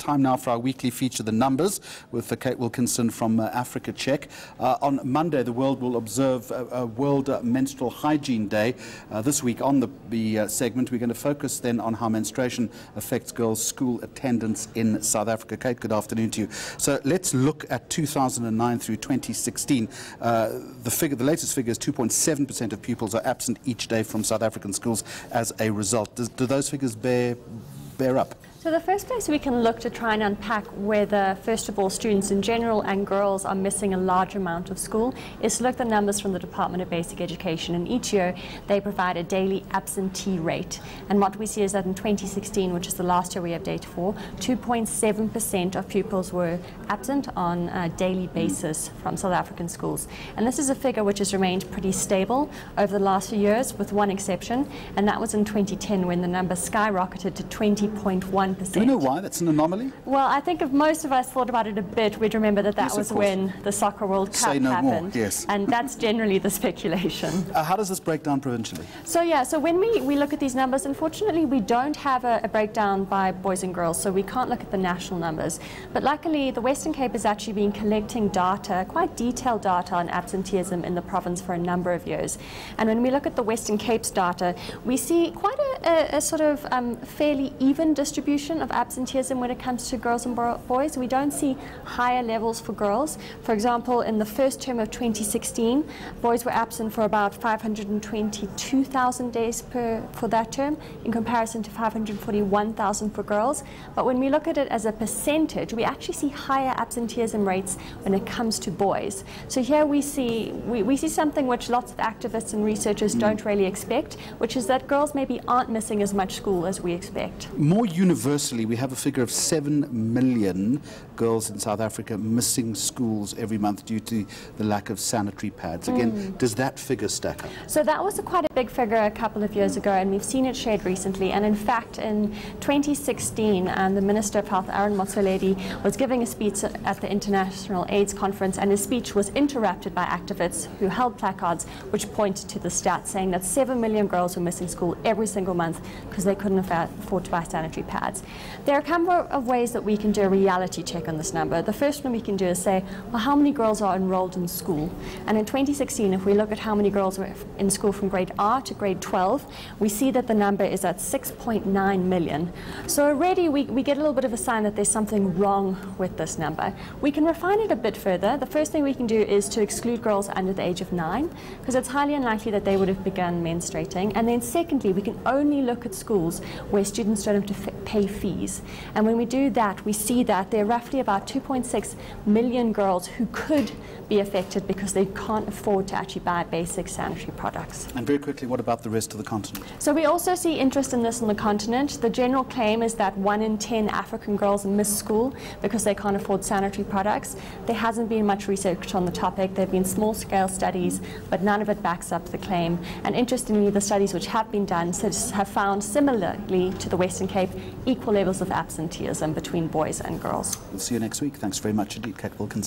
Time now for our weekly feature, The Numbers, with Kate Wilkinson from Africa Check. On Monday, the world will observe World Menstrual Hygiene Day. This week on the segment, we're going to focus then on how menstruation affects girls' school attendance in South Africa. Kate, good afternoon to you. So let's look at 2009 through 2016. The latest figure is 2.7% of pupils are absent each day from South African schools as a result. Do those figures bear up? So the first place we can look to try and unpack whether, first of all, students in general and girls are missing a large amount of school is to look at the numbers from the Department of Basic Education. And each year they provide a daily absentee rate. And what we see is that in 2016, which is the last year we have data for, 2.7% of pupils were absent on a daily basis from South African schools. And this is a figure which has remained pretty stable over the last few years, with one exception, and that was in 2010 when the number skyrocketed to 20.1%. Do we know why? That's an anomaly? Well, I think if most of us thought about it a bit, we'd remember that that was when the Soccer World Cup happened. Yes. And that's generally the speculation. How does this break down provincially? So when we look at these numbers, unfortunately, we don't have a breakdown by boys and girls, so we can't look at the national numbers. But luckily, the Western Cape has actually been collecting data, quite detailed data on absenteeism in the province for a number of years. And when we look at the Western Cape's data, we see quite a sort of fairly even distribution of absenteeism when it comes to girls and boys. We don't see higher levels for girls. For example, in the first term of 2016, boys were absent for about 522,000 days for that term, in comparison to 541,000 for girls. But when we look at it as a percentage, we actually see higher absenteeism rates when it comes to boys. So here we see something which lots of activists and researchers don't really expect, which is that girls maybe aren't missing as much school as we expect. More universally, we have a figure of 7 million girls in South Africa missing schools every month due to the lack of sanitary pads. Again, does that figure stack up? So that was quite a big figure a couple of years ago, and we've seen it shared recently. And in fact, in 2016, the Minister of Health, Aaron Motsoaledi, was giving a speech at the International AIDS Conference, and his speech was interrupted by activists who held placards which pointed to the stats, saying that 7 million girls were missing school every single month because they couldn't afford to buy sanitary pads. There are a couple of ways that we can do a reality check on this number. The first one we can do is say, well, how many girls are enrolled in school? And in 2016, if we look at how many girls were in school from grade R to grade 12, we see that the number is at 6.9 million. So already we get a little bit of a sign that there's something wrong with this number. We can refine it a bit further. The first thing we can do is to exclude girls under the age of 9, because it's highly unlikely that they would have begun menstruating. And then secondly, we can only look at schools where students don't have to pay fees. And when we do that, we see that there are roughly about 2.6 million girls who could be affected because they can't afford to actually buy basic sanitary products. And very quickly, what about the rest of the continent? So we also see interest in this on the continent. The general claim is that 1 in 10 African girls miss school because they can't afford sanitary products. There hasn't been much research on the topic. There have been small-scale studies, but none of it backs up the claim. And interestingly, the studies which have been done have found, similarly to the Western Cape, equal levels of absenteeism between boys and girls. We'll see you next week. Thanks very much indeed, Kate Wilkinson.